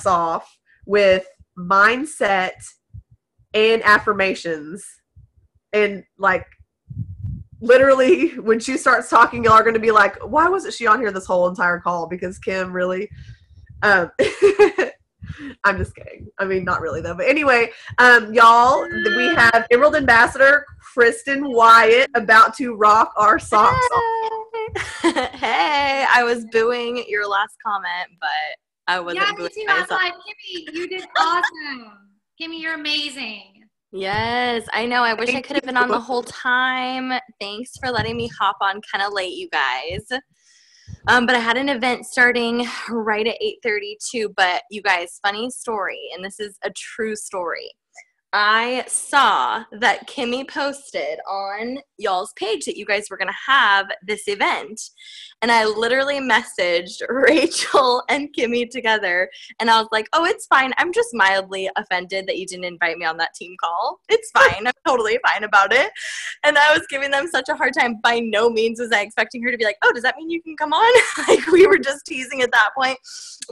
off with mindset and affirmations. And like, literally, when she starts talking, y'all are going to be like, why wasn't she on here this whole entire call? Because Kim really, I'm just kidding. I mean, not really though. But anyway, y'all, we have Emerald Ambassador Kristen Wyatt about to rock our socks off. Hey, I was booing your last comment, but I wasn't booing me too. myself. I was like, Kimmy, you did awesome. Kimmy, you're amazing. Yes, I know. I wish I could have been on the whole time. Thanks for letting me hop on kind of late, you guys. But I had an event starting right at 8:32. But you guys, funny story, and this is a true story. I saw that Kimmy posted on y'all's page that you guys were going to have this event. And I literally messaged Rachel and Kimmy together. And I was like, oh, it's fine. I'm just mildly offended that you didn't invite me on that team call. It's fine. I'm totally fine about it. And I was giving them such a hard time. By no means was I expecting her to be like, oh, does that mean you can come on? Like, we were just teasing at that point.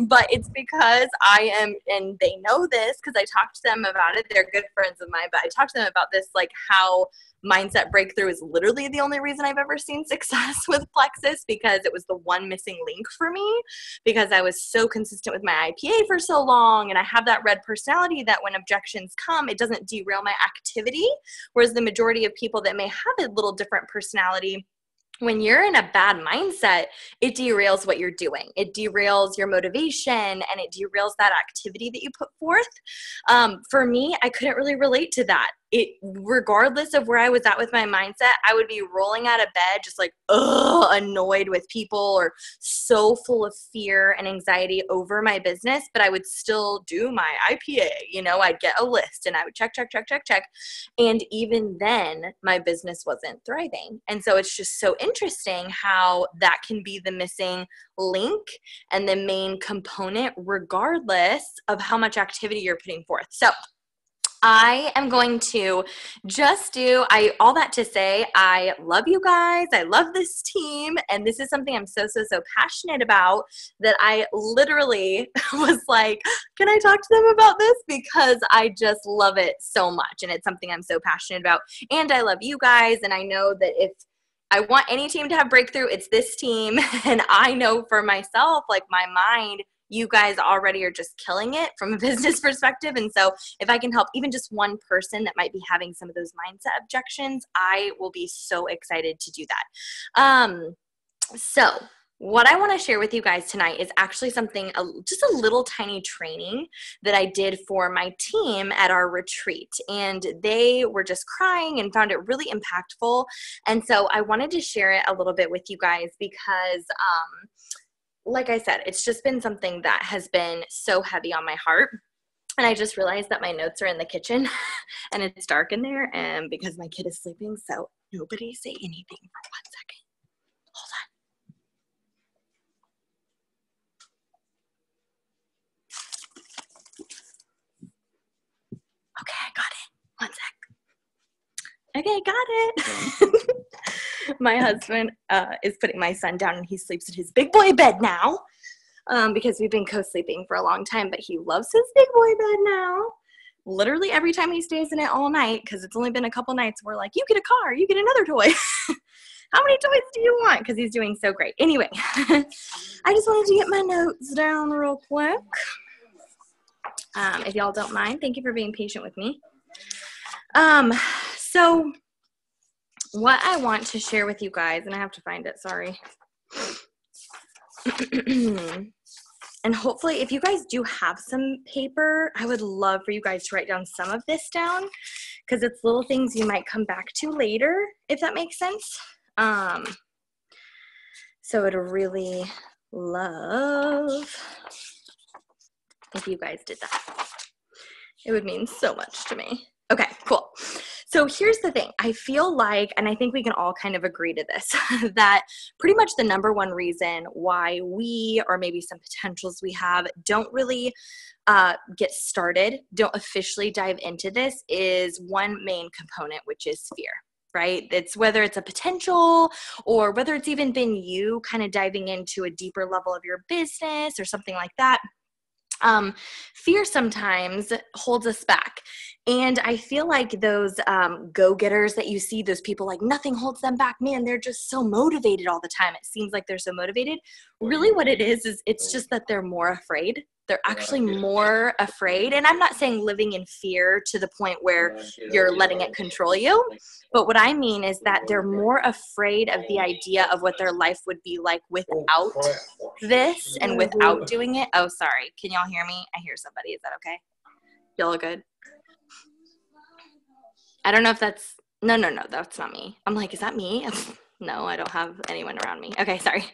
But it's because I am, and they know this because I talked to them about it. They're good friends of mine, but I talked to them about this, like how mindset breakthrough is literally the only reason I've ever seen success with Plexus, because it was the one missing link for me, because I was so consistent with my IPA for so long, and I have that red personality that when objections come, it doesn't derail my activity, whereas the majority of people that may have a little different personality, when you're in a bad mindset, it derails what you're doing. It derails your motivation, and it derails that activity that you put forth. For me, I couldn't really relate to that. Regardless of where I was at with my mindset, I would be rolling out of bed just like, annoyed with people, or so full of fear and anxiety over my business, but I would still do my IPA. I'd get a list and I would check. And even then, my business wasn't thriving. And so it's just so interesting how that can be the missing link and the main component, regardless of how much activity you're putting forth. So I am going to just all that to say, I love you guys. I love this team. And this is something I'm so passionate about, that I literally was like, can I talk to them about this? Because I just love it so much. And it's something I'm so passionate about. And I love you guys. And I know that if I want any team to have breakthrough, it's this team. And I know for myself, like my mind, you guys already are just killing it from a business perspective. And so if I can help even just one person that might be having some of those mindset objections, I will be so excited to do that. So what I want to share with you guys tonight is actually something, just a little tiny training that I did for my team at our retreat. And they were just crying and found it really impactful. And so I wanted to share it a little bit with you guys because, like I said, it's just been something that has been so heavy on my heart. And I just realized that my notes are in the kitchen and it's dark in there, and because my kid is sleeping, so nobody say anything for 1 second. Hold on. Okay, I got it. 1 sec. Okay, got it. My husband is putting my son down, and he sleeps in his big boy bed now because we've been co-sleeping for a long time, but he loves his big boy bed now. Literally every time he stays in it all night, because it's only been a couple nights, we're like, you get a car, you get another toy. How many toys do you want? Because he's doing so great. Anyway, I just wanted to get my notes down real quick. If y'all don't mind, thank you for being patient with me. So what I want to share with you guys, and I have to find it, sorry. And hopefully if you guys do have some paper, I would love for you guys to write down some of this down, because it's little things you might come back to later, if that makes sense. So I'd really love if you guys did that. It would mean so much to me. Okay, cool. So here's the thing. I feel like, and I think we can all kind of agree to this, that pretty much the number one reason why we, or maybe some potentials we have, don't really get started, don't officially dive into this, is one main component, which is fear, right? It's whether it's a potential, or whether it's even been you kind of diving into a deeper level of your business or something like that. Fear sometimes holds us back. And I feel like those go-getters that you see, those people like nothing holds them back, man, they're just so motivated all the time. It seems like they're so motivated. Really what it is it's just that they're more afraid. They're actually more afraid. And I'm not saying living in fear to the point where you're letting it control you. But what I mean is that they're more afraid of the idea of what their life would be like without this and without doing it. Oh, sorry. Can y'all hear me? I hear somebody. Is that okay? Y'all look good? I don't know if that's, no, that's not me. I'm like, is that me? No, I don't have anyone around me. Okay, sorry.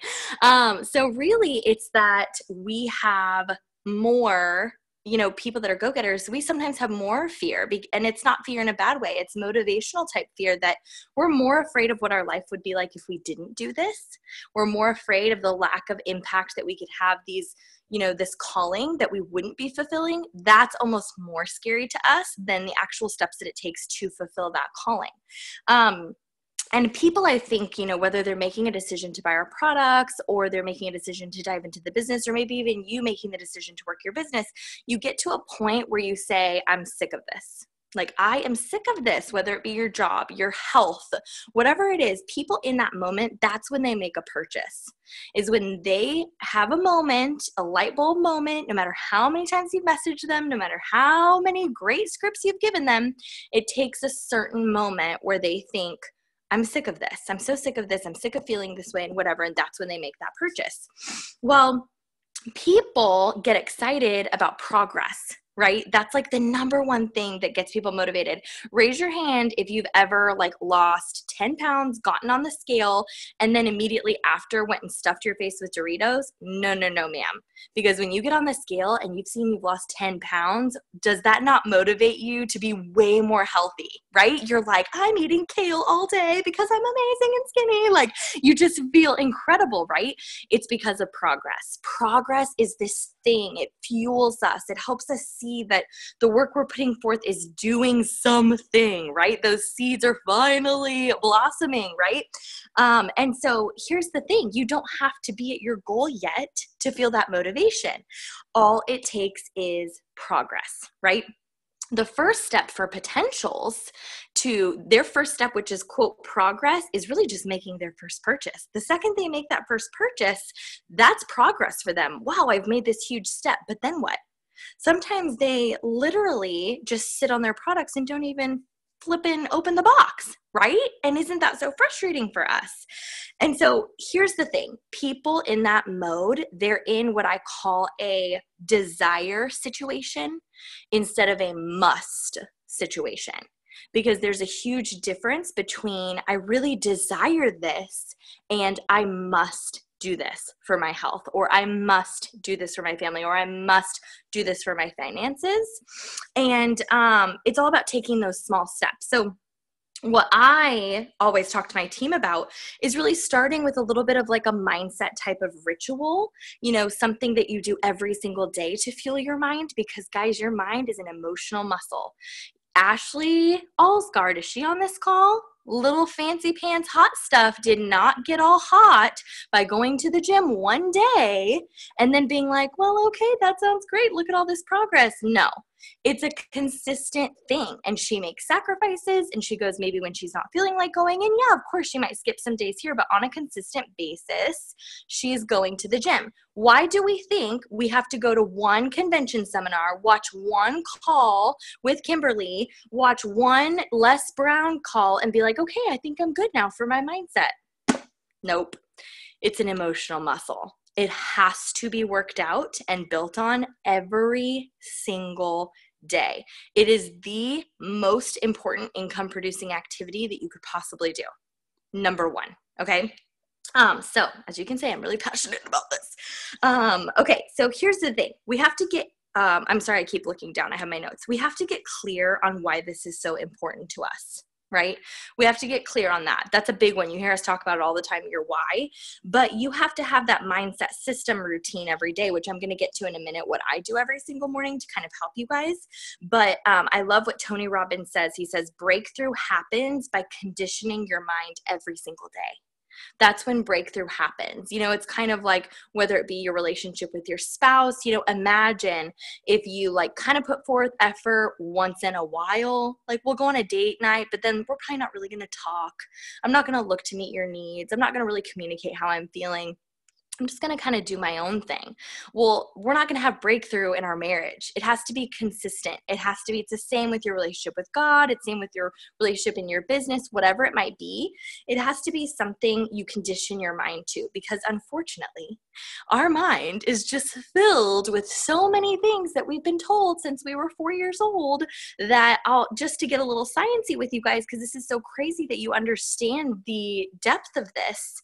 So really it's that we have more, people that are go-getters, we sometimes have more fear, and it's not fear in a bad way. It's motivational type fear that we're more afraid of what our life would be like if we didn't do this. We're more afraid of the lack of impact that we could have these, this calling that we wouldn't be fulfilling. That's almost more scary to us than the actual steps that it takes to fulfill that calling. And people, I think, whether they're making a decision to buy our products or they're making a decision to dive into the business, or maybe even you making the decision to work your business, you get to a point where you say, I'm sick of this. Like, I am sick of this, whether it be your job, your health, whatever it is. People in that moment, that's when they make a purchase, is when they have a moment, a light bulb moment, no matter how many times you've messaged them, no matter how many great scripts you've given them, it takes a certain moment where they think, I'm sick of this. I'm so sick of this. I'm sick of feeling this way and whatever. And that's when they make that purchase. Well, people get excited about progress, right? That's like the number one thing that gets people motivated. Raise your hand if you've ever lost 10 pounds, gotten on the scale, and then immediately after went and stuffed your face with Doritos. No, ma'am. Because when you get on the scale and you've seen you've lost 10 pounds, does that not motivate you to be way more healthy, right? You're like, I'm eating kale all day because I'm amazing and skinny. You just feel incredible, right? It's because of progress. Progress is this thing. It fuels us. It helps us see that the work we're putting forth is doing something, right? Those seeds are finally blossoming, right? And so here's the thing. You don't have to be at your goal yet to feel that motivation. All it takes is progress, right? The first step for potentials to their first step, which is quote progress, is really just making their first purchase. The second they make that first purchase, that's progress for them. Wow, I've made this huge step, but then what? Sometimes they literally just sit on their products and don't even flipping open the box, right? And isn't that so frustrating for us? And so here's the thing. People in that mode, they're in what I call a desire situation instead of a must situation. Because there's a huge difference between I really desire this and I must do this for my health, or I must do this for my family, or I must do this for my finances. And it's all about taking those small steps. So what I always talk to my team about is really starting with a little bit of a mindset type of ritual, something that you do every single day to fuel your mind, because guys, your mind is an emotional muscle. Ashley Allsgard, is she on this call? Little fancy pants hot stuff did not get all hot by going to the gym one day and then being like, well, okay, that sounds great. Look at all this progress. No, it's a consistent thing. And she makes sacrifices, and she goes maybe when she's not feeling like going. And yeah, of course she might skip some days here, but on a consistent basis, she's going to the gym. Why do we think we have to go to one convention seminar, watch one call with Kimberly, watch one Les Brown call and be like, okay, I think I'm good now for my mindset? Nope. It's an emotional muscle. It has to be worked out and built on every single day. It is the most important income producing activity that you could possibly do. Number one. Okay. So as you can see, I'm really passionate about this. Okay. So here's the thing. We have to get, I'm sorry, I keep looking down. I have my notes. We have to get clear on why this is so important to us. Right? We have to get clear on that. That's a big one. You hear us talk about it all the time, your why, but you have to have that mindset system routine every day, which I'm going to get to in a minute, what I do every single morning to kind of help you guys. But I love what Tony Robbins says. He says, breakthrough happens by conditioning your mind every single day. That's when breakthrough happens. You know, it's kind of like whether it be your relationship with your spouse, you know, imagine if you like kind of put forth effort once in a while, like we'll go on a date night, but then we're probably not really going to talk. I'm not going to look to meet your needs. I'm not going to really communicate how I'm feeling. I'm just going to kind of do my own thing. Well, we're not going to have breakthrough in our marriage. It has to be consistent. It's the same with your relationship with God. It's the same with your relationship in your business, whatever it might be. It has to be something you condition your mind to, because unfortunately, our mind is just filled with so many things that we've been told since we were 4 years old that just to get a little sciencey with you guys, because this is so crazy that you understand the depth of this.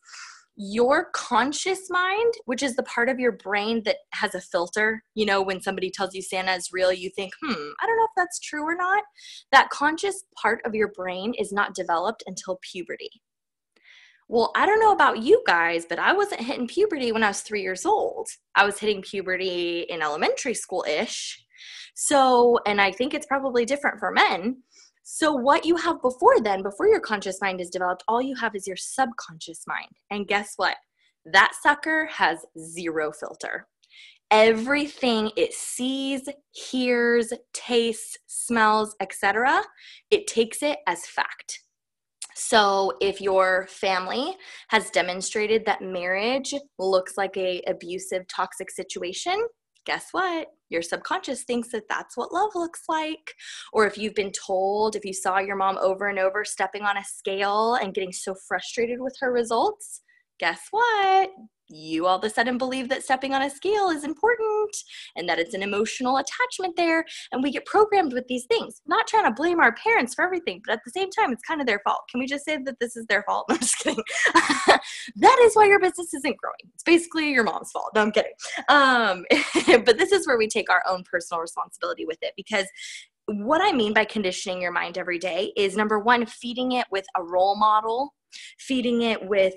Your conscious mind, which is the part of your brain that has a filter, you know, when somebody tells you Santa is real, you think, I don't know if that's true or not. That conscious part of your brain is not developed until puberty. Well, I don't know about you guys, but I wasn't hitting puberty when I was 3 years old. I was hitting puberty in elementary school-ish. So, and I think it's probably different for men. So what you have before then, before your conscious mind is developed, all you have is your subconscious mind. And guess what? That sucker has zero filter. Everything it sees, hears, tastes, smells, etc., it takes it as fact. So if your family has demonstrated that marriage looks like an abusive, toxic situation, guess what? Your subconscious thinks that that's what love looks like. Or if you've been told, if you saw your mom over and over stepping on a scale and getting so frustrated with her results, guess what? You all of a sudden believe that stepping on a scale is important and that it's an emotional attachment there. And we get programmed with these things. Not trying to blame our parents for everything, but at the same time, it's kind of their fault. Can we just say that this is their fault? No, I'm just kidding. That is why your business isn't growing. It's basically your mom's fault. No, I'm kidding. But this is where we take our own personal responsibility with it, because what I mean by conditioning your mind every day is, number one, feeding it with a role model, feeding it with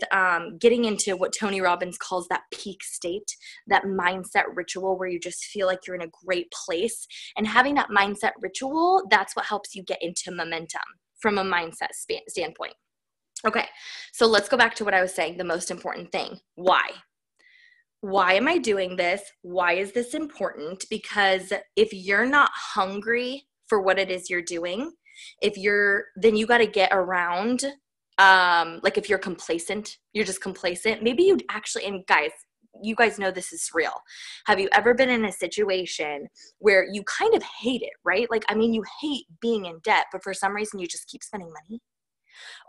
getting into what Tony Robbins calls that peak state, that mindset ritual where you just feel like you're in a great place. And having that mindset ritual, that's what helps you get into momentum from a mindset standpoint. Okay, so let's go back to what I was saying, the most important thing. Why? Why am I doing this? Why is this important? Because if you're not hungry for what it is you're doing, then you got to get around, like if you're complacent, you're just complacent. Maybe you actually, and guys, you guys know this is real. Have you ever been in a situation where you kind of hate it, right? Like, I mean, you hate being in debt, but for some reason you just keep spending money?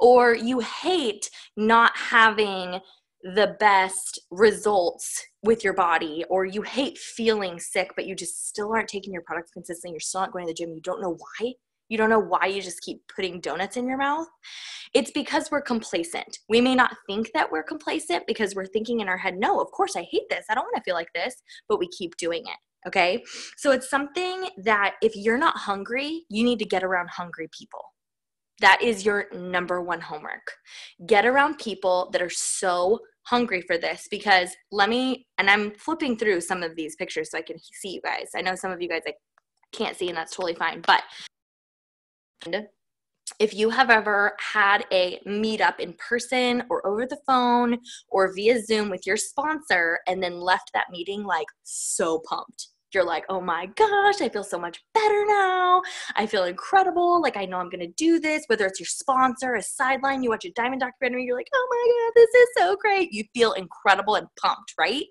Or you hate not having the best results with your body, or you hate feeling sick, but you just still aren't taking your products consistently. You're still not going to the gym. You don't know why. You don't know why you just keep putting donuts in your mouth. It's because we're complacent. We may not think that we're complacent because we're thinking in our head, no, of course I hate this. I don't want to feel like this, but we keep doing it. Okay. So it's something that if you're not hungry, you need to get around hungry people. That is your number one homework. Get around people that are so hungry for this, because and I'm flipping through some of these pictures so I can see you guys. I know some of you guys I can't see, and that's totally fine. But if you have ever had a meetup in person or over the phone or via Zoom with your sponsor and then left that meeting like so pumped, you're like, oh my gosh, I feel so much better now. I feel incredible. Like, I know I'm going to do this, whether it's your sponsor, a sideline, you watch a Diamond documentary, you're like, oh my God, this is so great. You feel incredible and pumped, right?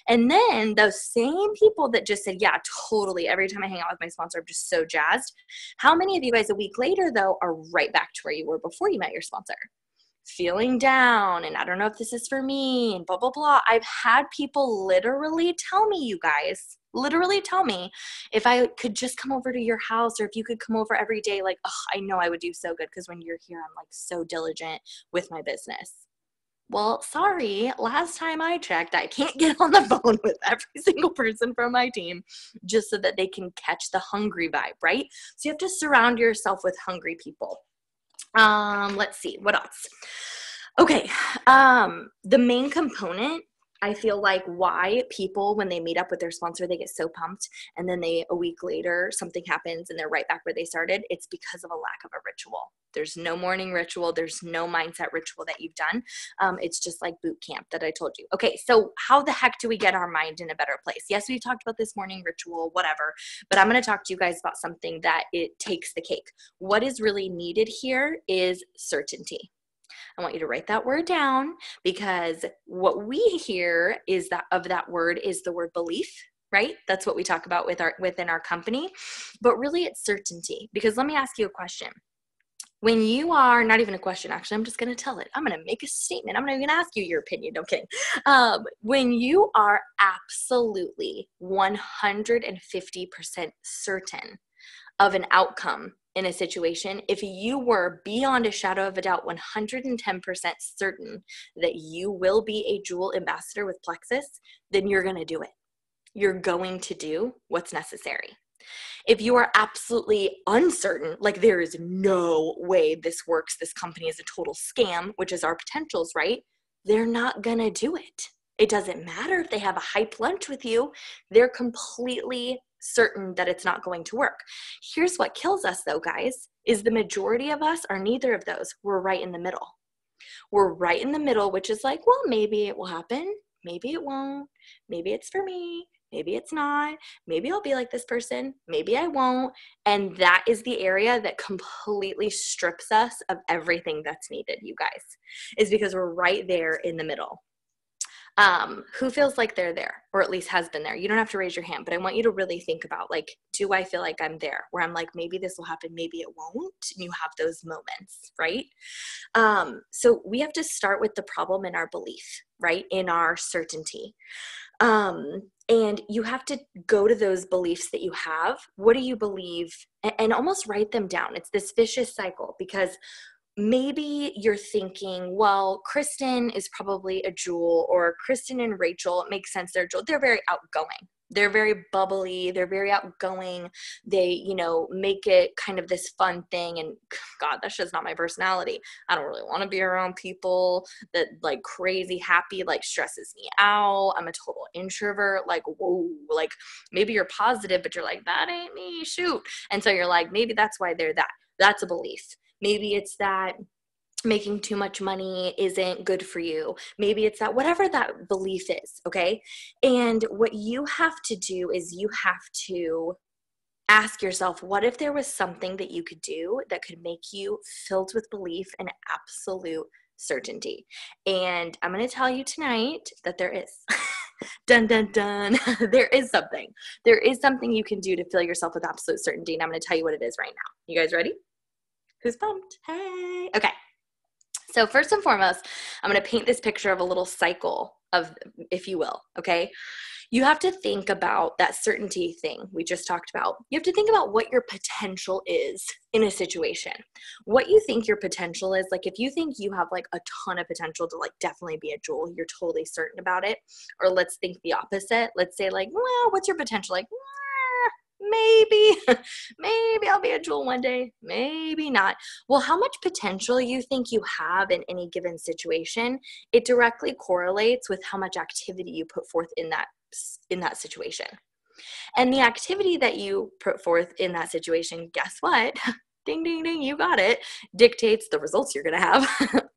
And then those same people that just said, yeah, totally. Every time I hang out with my sponsor, I'm just so jazzed. How many of you guys a week later, though, are right back to where you were before you met your sponsor? Feeling down, and I don't know if this is for me, and blah, blah, blah. I've had people literally tell me, you guys, literally tell me, if I could just come over to your house, or if you could come over every day, like, oh, I know I would do so good, because when you're here, I'm like so diligent with my business. Well, sorry, last time I checked, I can't get on the phone with every single person from my team just so that they can catch the hungry vibe, right? So you have to surround yourself with hungry people. Let's see, what else? Okay, the main component I feel like why people, when they meet up with their sponsor, they get so pumped, and then a week later, something happens and they're right back where they started. It's because of a lack of a ritual. There's no morning ritual. There's no mindset ritual that you've done. It's just like boot camp that I told you. Okay, so how the heck do we get our mind in a better place? Yes, we've talked about this morning ritual, whatever, but I'm going to talk to you guys about something that it takes the cake. What is really needed here is certainty. I want you to write that word down, because what we hear is that of that word is the word belief, right? That's what we talk about within our company, but really it's certainty. Because let me ask you a question. When you are, not even a question, actually, I'm just going to tell it. I'm going to make a statement. I'm not even going to ask you your opinion. No kidding. When you are absolutely 150% certain of an outcome in a situation, if you were beyond a shadow of a doubt 110% certain that you will be a Jewel ambassador with Plexus, then you're going to do it. You're going to do what's necessary. If you are absolutely uncertain, like there is no way this works, this company is a total scam, which is our potentials, right? They're not going to do it. It doesn't matter if they have a hype lunch with you. They're completely certain that it's not going to work. Here's what kills us though, guys, is the majority of us are neither of those. We're right in the middle. We're right in the middle, which is like, well, maybe it will happen. Maybe it won't. Maybe it's for me. Maybe it's not. Maybe I'll be like this person. Maybe I won't. And that is the area that completely strips us of everything that's needed, you guys, is because we're right there in the middle. Who feels like they're there, or at least has been there? You don't have to raise your hand, but I want you to really think about, like, do I feel like I'm there, where I'm like, maybe this will happen, maybe it won't, and you have those moments, right? So we have to start with the problem in our belief, right, in our certainty. And you have to go to those beliefs that you have. What do you believe? And almost write them down. It's this vicious cycle, because maybe you're thinking, well, Kristen is probably a Jewel, or Kristen and Rachel, it makes sense, they're Jewel. They're very outgoing. They're very bubbly. They're very outgoing. They, make it kind of this fun thing. And God, that's just not my personality. I don't really want to be around people that like crazy happy, like stresses me out. I'm a total introvert. Like, whoa, like maybe you're positive, but you're like, that ain't me, shoot. And so you're like, maybe that's why they're that. That's a belief. Maybe it's that making too much money isn't good for you. Maybe it's that, whatever that belief is, okay? And what you have to do is you have to ask yourself, what if there was something that you could do that could make you filled with belief and absolute certainty? And I'm going to tell you tonight that there is. Dun, dun, dun. There is something. There is something you can do to fill yourself with absolute certainty. And I'm going to tell you what it is right now. You guys ready? Who's pumped? Hey. Okay. So first and foremost, I'm going to paint this picture of a little cycle of, if you will, okay? You have to think about that certainty thing we just talked about. You have to think about what your potential is in a situation. What you think your potential is. Like if you think you have like a ton of potential to like definitely be a Jewel, you're totally certain about it. Or let's think the opposite. Let's say like, well, what's your potential? Like, maybe I'll be a Jewel one day, maybe not. Well, how much potential you think you have in any given situation, it directly correlates with how much activity you put forth in that situation. And the activity that you put forth in that situation, guess what? Ding, ding, ding, you got it, dictates the results you're going to have,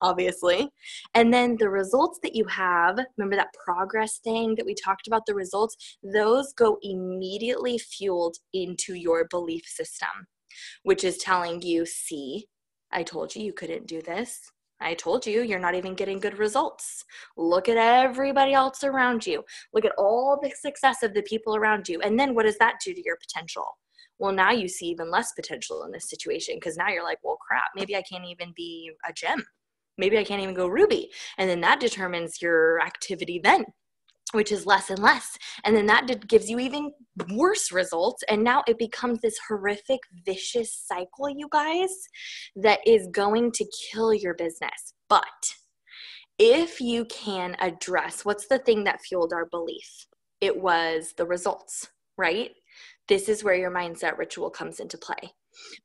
obviously. And then the results that you have, remember that progress thing that we talked about, the results, those go immediately fueled into your belief system, which is telling you, see, I told you couldn't do this. I told you you're not even getting good results. Look at everybody else around you. Look at all the success of the people around you. And then what does that do to your potential? Well, now you see even less potential in this situation, because now you're like, well, crap, maybe I can't even be a gem. Maybe I can't even go ruby. And then that determines your activity then, which is less and less. And then that gives you even worse results. And now it becomes this horrific, vicious cycle, you guys, that is going to kill your business. But if you can address, what's the thing that fueled our belief? It was the results, right? this is where your mindset ritual comes into play.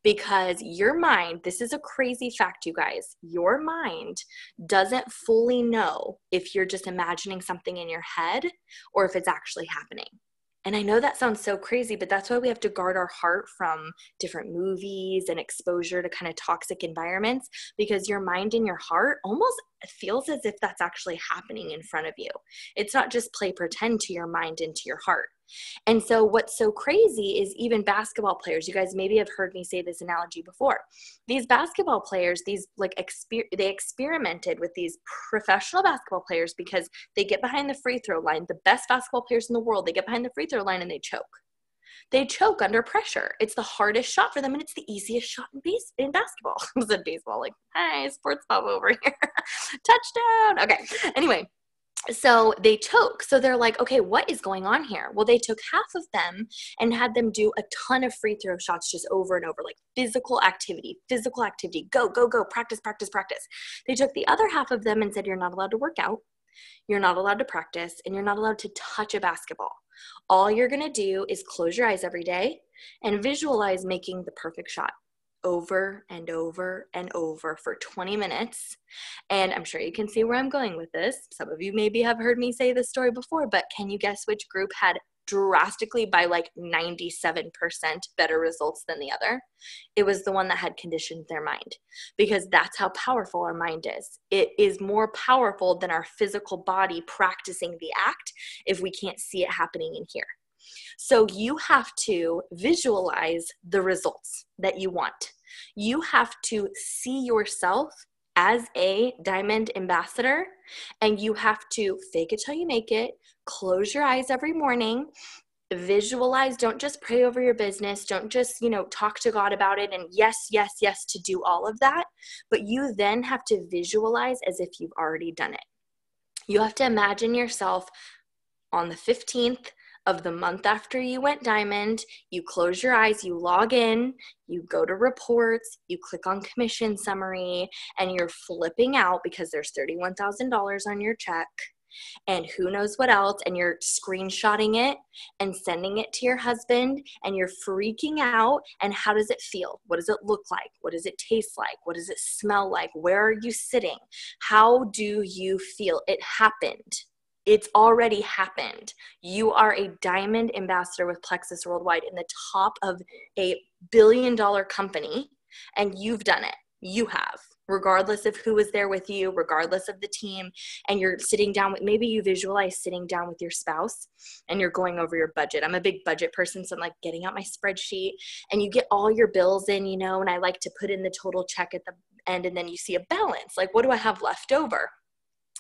Because your mind, this is a crazy fact, you guys, your mind doesn't fully know if you're just imagining something in your head or if it's actually happening. And I know that sounds so crazy, but that's why we have to guard our heart from different movies and exposure to kind of toxic environments, because your mind and your heart almost feels as if that's actually happening in front of you. It's not just play pretend to your mind and to your heart. And so what's so crazy is even basketball players, you guys maybe have heard me say this analogy before. These basketball players, they experimented with these professional basketball players because they get behind the free throw line, the best basketball players in the world, they get behind the free throw line and they choke. They choke under pressure. It's the hardest shot for them, and it's the easiest shot in basketball. I was in baseball, like, hi, sports pop over here. Touchdown. Okay. Anyway. So they choke. So they're like, okay, what is going on here? Well, they took half of them and had them do a ton of free throw shots just over and over, like physical activity, go, go, go, practice, practice, practice. They took the other half of them and said, you're not allowed to work out, you're not allowed to practice, and you're not allowed to touch a basketball. All you're going to do is close your eyes every day and visualize making the perfect shot over and over and over for 20 minutes. And I'm sure you can see where I'm going with this. Some of you maybe have heard me say this story before, but can you guess which group had drastically by like 97% better results than the other? It was the one that had conditioned their mind, because that's how powerful our mind is. It is more powerful than our physical body practicing the act if we can't see it happening in here. So you have to visualize the results that you want. You have to see yourself as a diamond ambassador, and you have to fake it till you make it, close your eyes every morning, visualize. Don't just pray over your business. Don't just, talk to God about it and yes, yes, yes to do all of that. But you then have to visualize as if you've already done it. You have to imagine yourself on the 15th of the month after you went diamond. You close your eyes, you log in, you go to reports, you click on commission summary, and you're flipping out because there's $31,000 on your check and who knows what else, and you're screenshotting it and sending it to your husband, and you're freaking out. And how does it feel? What does it look like? What does it taste like? What does it smell like? Where are you sitting? How do you feel? It happened. It's already happened. You are a diamond ambassador with Plexus Worldwide in the top of a billion-dollar company, and you've done it. You have, regardless of who was there with you, regardless of the team, and you're sitting down with, maybe you visualize sitting down with your spouse and you're going over your budget. I'm a big budget person, so I'm like getting out my spreadsheet, and you get all your bills in, and I like to put in the total check at the end, and then you see a balance. Like, what do I have left over?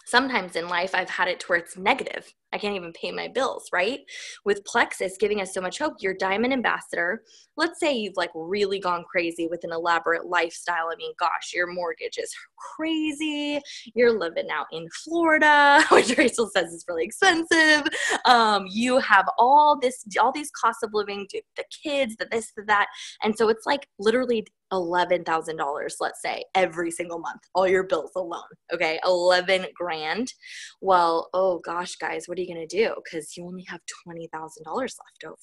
Sometimes in life, I've had it to where it's negative. I can't even pay my bills, right? With Plexus giving us so much hope, you're diamond ambassador. Let's say you've like really gone crazy with an elaborate lifestyle. I mean, gosh, your mortgage is crazy. You're living out in Florida, which Rachel says is really expensive. You have all these costs of living, the kids, the this, the that. And so it's like literally $11,000, let's say, every single month, all your bills alone. Okay. 11 grand. Well, oh gosh, guys, what are you going to do? Because you only have $20,000 left over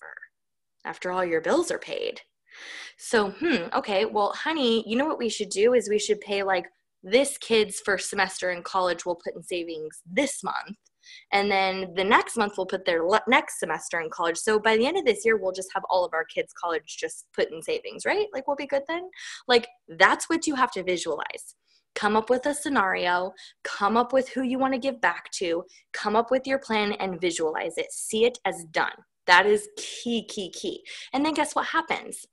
after all your bills are paid. So, okay, well, honey, you know what we should do is we should pay like this kid's first semester in college we'll put in savings this month. And then the next month we'll put their next semester in college. So by the end of this year, we'll just have all of our kids' college just put in savings, right? Like, we'll be good then. Like, that's what you have to visualize. Come up with a scenario, come up with who you want to give back to, come up with your plan and visualize it. See it as done. That is key, key, key. And then guess what happens?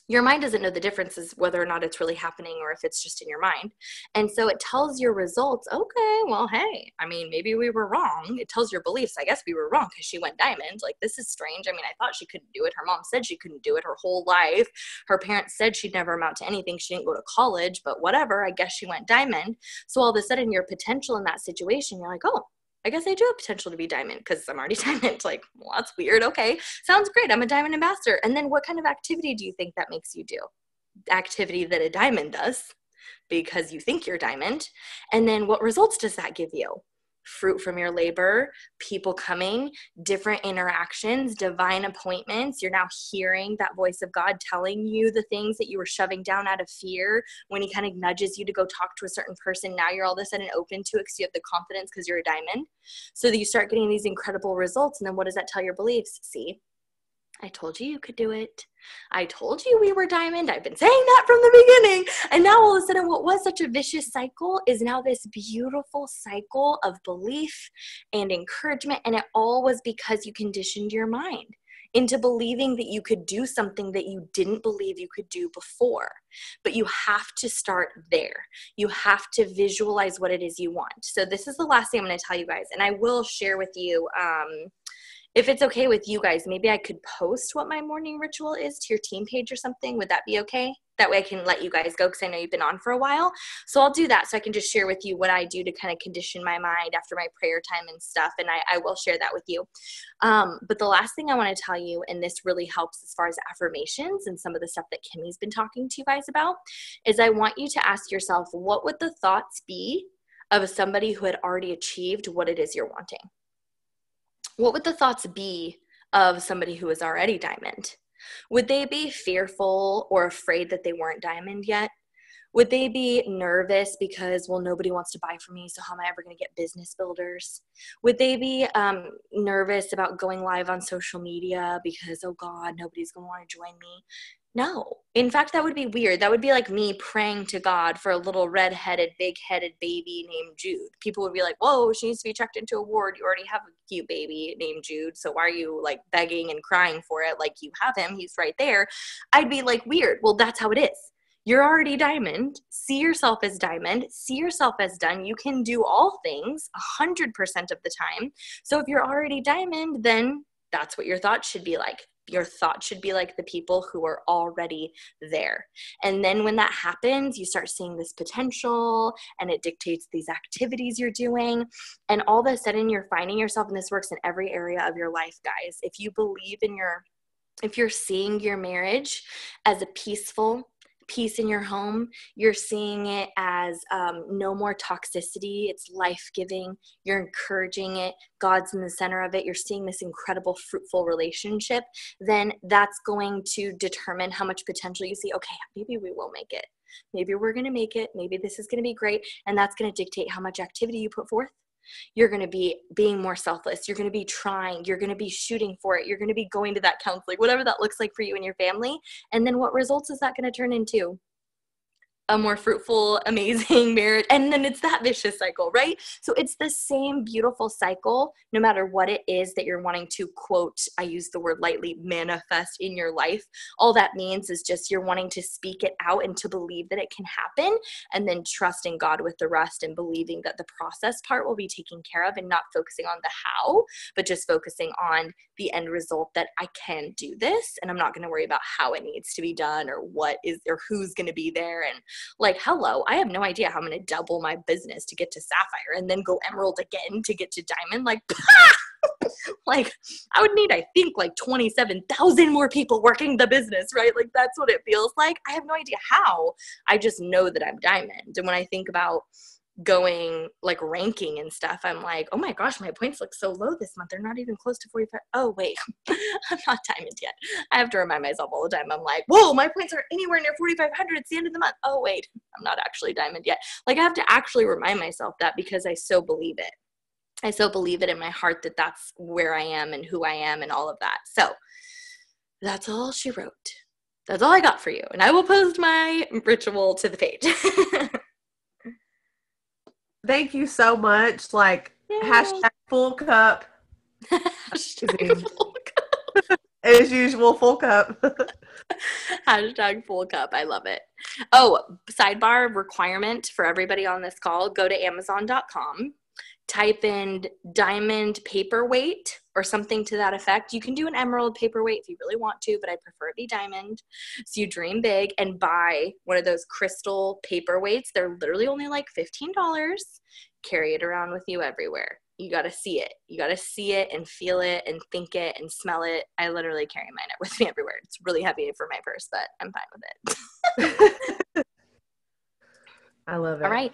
Your mind doesn't know the differences whether or not it's really happening or if it's just in your mind. And so it tells your results, okay, well, hey, I mean, maybe we were wrong. It tells your beliefs, I guess we were wrong because she went diamond. Like, this is strange. I mean, I thought she couldn't do it. Her mom said she couldn't do it her whole life. Her parents said she'd never amount to anything. She didn't go to college, but whatever, I guess she went diamond. So all of a sudden your potential in that situation, you're like, oh, I guess I do have potential to be diamond because I'm already diamond. Like, well, that's weird. Okay, sounds great. I'm a diamond ambassador. And then what kind of activity do you think that makes you do? Activity that a diamond does because you think you're diamond. And then what results does that give you? fruit from your labor, people coming, different interactions, divine appointments. You're now hearing that voice of God telling you the things that you were shoving down out of fear. When he kind of nudges you to go talk to a certain person, now you're all of a sudden open to it because you have the confidence because you're a diamond. So that you start getting these incredible results. And then what does that tell your beliefs? See, I told you could do it. I told you we were diamond. I've been saying that from the beginning. And now all of a sudden what was such a vicious cycle is now this beautiful cycle of belief and encouragement. And it all was because you conditioned your mind into believing that you could do something that you didn't believe you could do before. But you have to start there. You have to visualize what it is you want. So this is the last thing I'm going to tell you guys. And I will share with you, if it's okay with you guys, maybe I could post what my morning ritual is to your team page or something. Would that be okay? That way I can let you guys go because I know you've been on for a while. So I'll do that so I can just share with you what I do to kind of condition my mind after my prayer time and stuff. And I will share that with you. But the last thing I want to tell you, and this really helps as far as affirmations and some of the stuff that Kimmy's been talking to you guys about, is I want you to ask yourself, what would the thoughts be of somebody who had already achieved what it is you're wanting? What would the thoughts be of somebody who is already diamond? Would they be fearful or afraid that they weren't diamond yet? Would they be nervous because, well, nobody wants to buy from me, so how am I ever going to get business builders? Would they be nervous about going live on social media because, oh God, nobody's going to want to join me? No. In fact, that would be weird. That would be like me praying to God for a little red-headed, big-headed baby named Jude. People would be like, whoa, she needs to be checked into a ward. You already have a cute baby named Jude, so why are you like begging and crying for it? Like, you have him. He's right there. I'd be like, weird. Well, that's how it is. You're already diamond. See yourself as diamond. See yourself as done. You can do all things 100% of the time. So if you're already diamond, then that's what your thoughts should be like. Your thoughts should be like the people who are already there. And then when that happens, you start seeing this potential and it dictates these activities you're doing. And all of a sudden you're finding yourself, and this works in every area of your life, guys. If you're seeing your marriage as a peace in your home, you're seeing it as no more toxicity. It's life-giving. You're encouraging it. God's in the center of it. You're seeing this incredible, fruitful relationship. Then that's going to determine how much potential you see. Okay, maybe we will make it. Maybe we're going to make it. Maybe this is going to be great. And that's going to dictate how much activity you put forth. You're going to be being more selfless. You're going to be trying. You're going to be shooting for it. You're going to be going to that counseling, whatever that looks like for you and your family. And then what results is that going to turn into? A more fruitful, amazing marriage. And then it's that vicious cycle, right? So it's the same beautiful cycle, no matter what it is that you're wanting to, quote, I use the word lightly, manifest in your life. All that means is just you're wanting to speak it out and to believe that it can happen, and then trusting God with the rest and believing that the process part will be taken care of, and not focusing on the how, but just focusing on the end result, that I can do this and I'm not going to worry about how it needs to be done or what is or who's going to be there. And like, hello, I have no idea how I'm going to double my business to get to sapphire and then go emerald again to get to diamond. Like, like I would need, I think, like 27,000 more people working the business, right? Like, that's what it feels like. I have no idea how. I just know that I'm diamond. And when I think about going like ranking and stuff, I'm like, oh my gosh, my points look so low this month. They're not even close to 45. Oh wait, I'm not diamond yet. I have to remind myself all the time. I'm like, whoa, my points aren't anywhere near 4,500. It's the end of the month. Oh wait, I'm not actually diamond yet. Like, I have to actually remind myself that, because I so believe it. I so believe it in my heart that that's where I am and who I am and all of that. So that's all she wrote. That's all I got for you. And I will post my ritual to the page. Thank you so much. Like, Yay. hashtag full cup. Hashtag full cup. As usual, full cup. Hashtag full cup. I love it. Oh, sidebar requirement for everybody on this call. Go to Amazon.com. Type in diamond paperweight or something to that effect. You can do an emerald paperweight if you really want to, but I prefer it be diamond. So you dream big and buy one of those crystal paperweights. They're literally only like $15. Carry it around with you everywhere. You got to see it. You got to see it and feel it and think it and smell it. I literally carry mine with me everywhere. It's really heavy for my purse, but I'm fine with it. I love it. All right.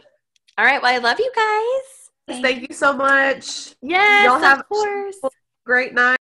Well, I love you guys. Thank you so much. Yes, Y'all have of course. a great night.